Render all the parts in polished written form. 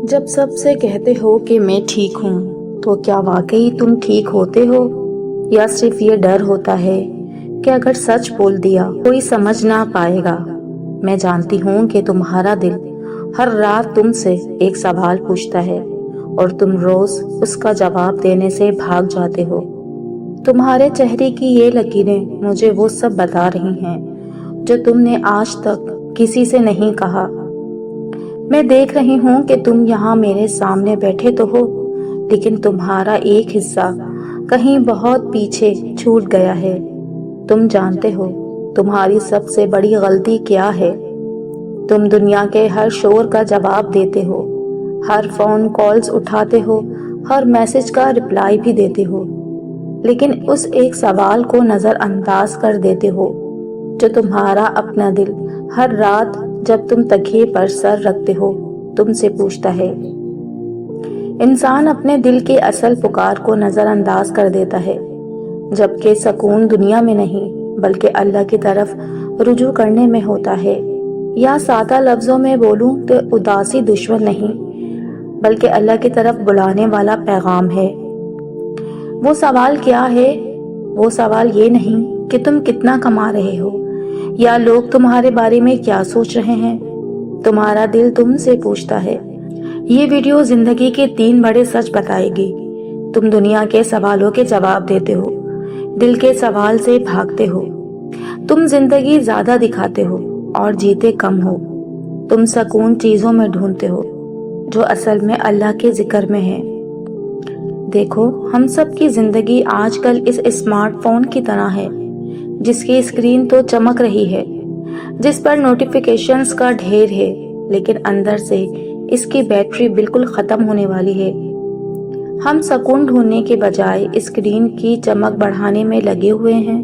जब सबसे कहते हो कि मैं ठीक हूँ, तो क्या वाकई तुम ठीक होते हो या सिर्फ ये डर होता है कि अगर सच बोल दिया कोई समझ ना पाएगा। मैं जानती हूँ कि तुम्हारा दिल हर रात तुमसे एक सवाल पूछता है और तुम रोज उसका जवाब देने से भाग जाते हो। तुम्हारे चेहरे की ये लकीरें मुझे वो सब बता रही हैं जो तुमने आज तक किसी से नहीं कहा। मैं देख रही हूँ कि तुम यहाँ मेरे सामने बैठे तो हो, लेकिन तुम्हारा एक हिस्सा कहीं बहुत पीछे छूट गया है। तुम जानते हो तुम्हारी सबसे बड़ी गलती क्या है? तुम दुनिया के हर शोर का जवाब देते हो, हर फोन कॉल्स उठाते हो, हर मैसेज का रिप्लाई भी देते हो, लेकिन उस एक सवाल को नजरअंदाज कर देते हो जो तुम्हारा अपना दिल हर रात जब तुम तकिए पर सर रखते हो तुमसे पूछता है। इंसान अपने दिल के असल पुकार को नजरअंदाज कर देता है, जबकि सुकून दुनिया में नहीं बल्कि अल्लाह की तरफ रुजू करने में होता है। या सादा लफ्जों में बोलूं तो उदासी दुश्मन नहीं बल्कि अल्लाह की तरफ बुलाने वाला पैगाम है। वो सवाल क्या है? वो सवाल ये नहीं कि तुम कितना कमा रहे हो या लोग तुम्हारे बारे में क्या सोच रहे हैं। तुम्हारा दिल तुमसे पूछता है। ये वीडियो जिंदगी के 3 बड़े सच बताएगी। तुम दुनिया के सवालों के जवाब देते हो, दिल के सवाल से भागते हो। तुम जिंदगी ज्यादा दिखाते हो और जीते कम हो। तुम सुकून चीजों में ढूंढते हो जो असल में अल्लाह के जिक्र में है। देखो, हम सब की जिंदगी आजकल इस स्मार्टफोन की तरह है जिसकी स्क्रीन तो चमक रही है, जिस पर नोटिफिकेशंस का ढेर है, लेकिन अंदर से इसकी बैटरी बिल्कुल खत्म होने वाली है। हम सुकून ढूंढने के बजाय स्क्रीन की चमक बढ़ाने में लगे हुए हैं।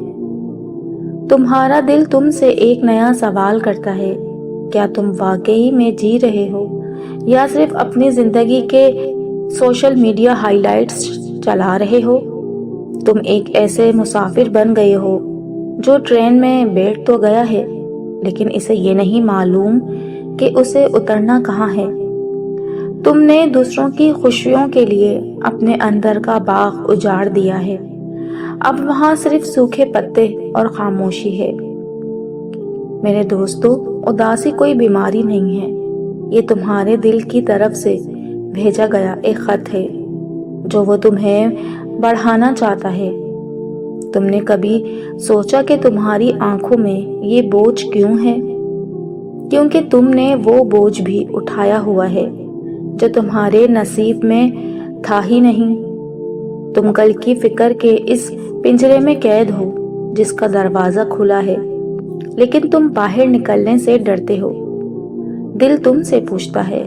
तुम्हारा दिल तुमसे एक नया सवाल करता है, क्या तुम वाकई में जी रहे हो या सिर्फ अपनी जिंदगी के सोशल मीडिया हाइलाइट्स चला रहे हो? तुम एक ऐसे मुसाफिर बन गए हो जो ट्रेन में बैठ तो गया है, लेकिन इसे ये नहीं मालूम कि उसे उतरना कहाँ है। तुमने दूसरों की खुशियों के लिए अपने अंदर का बाग उजाड़ दिया है। अब वहां सिर्फ सूखे पत्ते और खामोशी है। मेरे दोस्तों, उदासी कोई बीमारी नहीं है, ये तुम्हारे दिल की तरफ से भेजा गया एक खत है जो वो तुम्हें बढ़ाना चाहता है। तुमने कभी सोचा कि तुम्हारी आंखों में ये बोझ क्यों है? क्योंकि तुमने वो बोझ भी उठाया हुआ है जो तुम्हारे नसीब में था ही नहीं। तुम कल की फिक्र के इस पिंजरे में कैद हो जिसका दरवाजा खुला है, लेकिन तुम बाहर निकलने से डरते हो। दिल तुमसे पूछता है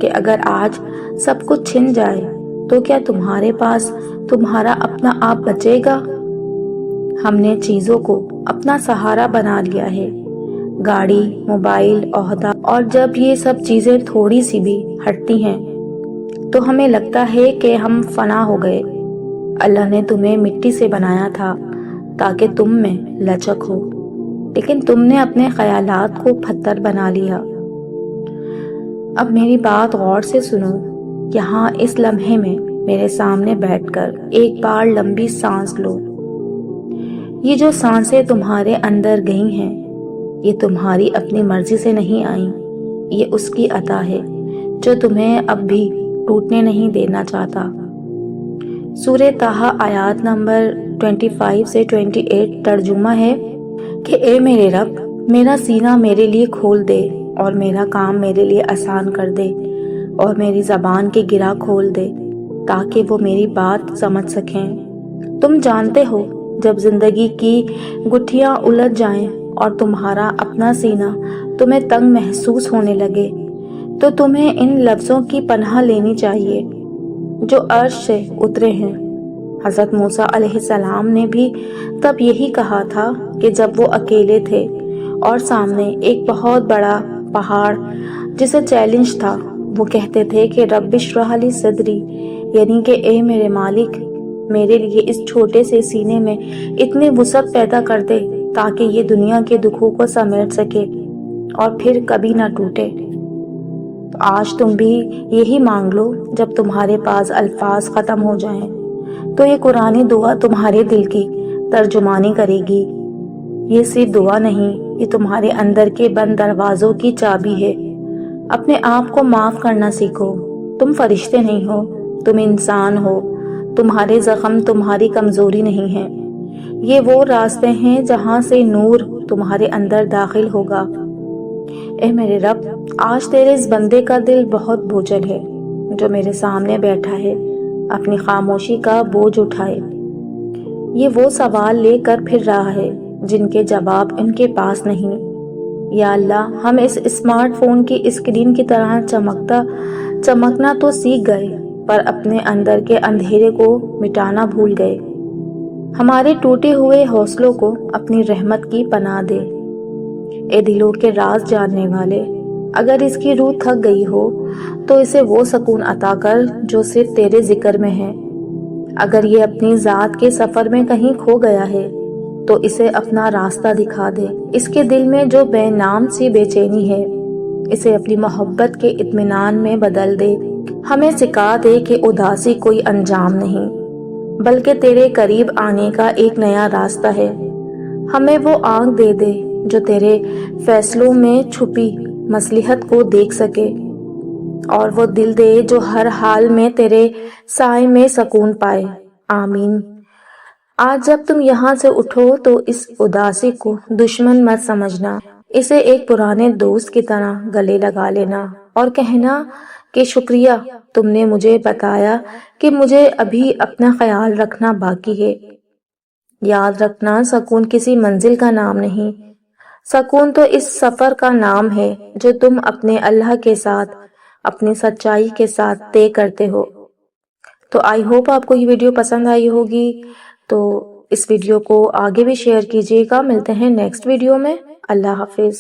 कि अगर आज सब कुछ छिन जाए तो क्या तुम्हारे पास तुम्हारा अपना आप बचेगा? हमने चीजों को अपना सहारा बना लिया है, गाड़ी, मोबाइल, ओहदा, और जब ये सब चीजें थोड़ी सी भी हटती हैं तो हमें लगता है कि हम फना हो गए। अल्लाह ने तुम्हें मिट्टी से बनाया था ताकि तुम में लचक हो, लेकिन तुमने अपने ख्यालात को पत्थर बना लिया। अब मेरी बात गौर से सुनो। यहाँ इस लम्हे में मेरे सामने बैठकर एक बार लंबी सांस लो। ये जो सांसें तुम्हारे अंदर गई हैं, ये तुम्हारी अपनी मर्जी से नहीं आई, ये उसकी अता है जो तुम्हें अब भी टूटने नहीं देना चाहता। सूरह ताहा आयत नंबर 25 से 28 तर्जुमा है कि ए मेरे रब, मेरा सीना मेरे लिए खोल दे और मेरा काम मेरे लिए आसान कर दे और मेरी ज़बान की गिरा खोल दे ताकि वो मेरी बात समझ सकें। तुम जानते हो, जब जिंदगी की गुठियां उलझ जाएं और तुम्हारा अपना सीना तुम्हें तंग महसूस होने लगे तो तुम्हें इन लफ्जों की पनाह लेनी चाहिए जो अर्श से उतरे हैं। हज़रत मूसा अलैहिस्सलाम ने भी तब यही कहा था कि जब वो अकेले थे और सामने एक बहुत बड़ा पहाड़ जिसे चैलेंज था, वो कहते थे कि रब्बि इश्रह ली सदरी, यानी कि ए मेरे मालिक, मेरे लिए इस छोटे से सीने में इतनी वुसअत पैदा कर दे ताकि ये दुनिया के दुखों को समेट सके और फिर कभी ना टूटे। آج تم بھی یہی مانگ لو. جب تمہارے پاس الفاظ ختم ہو جائیں تو یہ قرآنی دعا تمہارے دل کی ترجمانی کرے گی. یہ صرف دعا نہیں، یہ تمہارے اندر کے بند دروازوں کی چابی ہے. اپنے آپ کو معاف کرنا سیکھو. تم فرشتے نہیں ہو، تم انسان ہو. تمہارے زخم تمہاری کمزوری نہیں ہیں، یہ وہ راستے ہیں جہاں سے نور تمہارے اندر داخل ہوگا. اے میرے رب، آج تیرے اس بندے کا دل بہت بوجھل ہے جو میرے سامنے بیٹھا ہے. اپنی خاموشی کا بوجھ اٹھائے. یہ وہ سوال لے کر پھر رہا ہے جن کے جواب ان کے پاس نہیں. یا اللہ، ہم اس اسمارٹ فون کی اسکرین کی طرح چمکنا تو سیکھ گئے، پر اپنے اندر کے اندھیرے کو مٹانا بھول گئے. ہمارے ٹوٹے ہوئے حوصلوں کو اپنی رحمت کی پناہ دے. اے دلوں کے راز جاننے والے، اگر اس کی روح تھک گئی ہو تو اسے وہ سکون عطا کر جو صرف تیرے ذکر میں ہے. اگر یہ اپنی ذات کے سفر میں کہیں کھو گیا ہے تو اسے اپنا راستہ دکھا دے. اس کے دل میں جو بے نام سی بے چینی ہے، اسے اپنی محبت کے اطمینان میں بدل دے. ہمیں سکھا دے کہ اداسی کوئی انجام نہیں، بلکہ تیرے قریب آنے کا ایک نیا راستہ ہے. ہمیں وہ آنکھ دے دے جو تیرے فیصلوں میں چھپی مصلحت کو دیکھ سکے، اور وہ دل دے جو ہر حال میں تیرے سائے میں سکون پائے. آمین. آج جب تم یہاں سے اٹھو تو اس اداسی کو دشمن مت سمجھنا. اسے ایک پرانے دوست کی طرح گلے لگا لینا اور کہنا کہ شکریہ، تم نے مجھے بتایا کہ مجھے ابھی اپنا خیال رکھنا باقی ہے. یاد رکھنا، سکون کسی منزل کا نام نہیں، سکون تو اس سفر کا نام ہے جو تم اپنے اللہ کے ساتھ، اپنی سچائی کے ساتھ طے کرتے ہو. تو آئی ہوپ آپ کو یہ ویڈیو پسند آئی ہوگی. تو اس ویڈیو کو آگے بھی شیئر کیجیے گا. ملتے ہیں نیکسٹ ویڈیو میں. اللہ حافظ.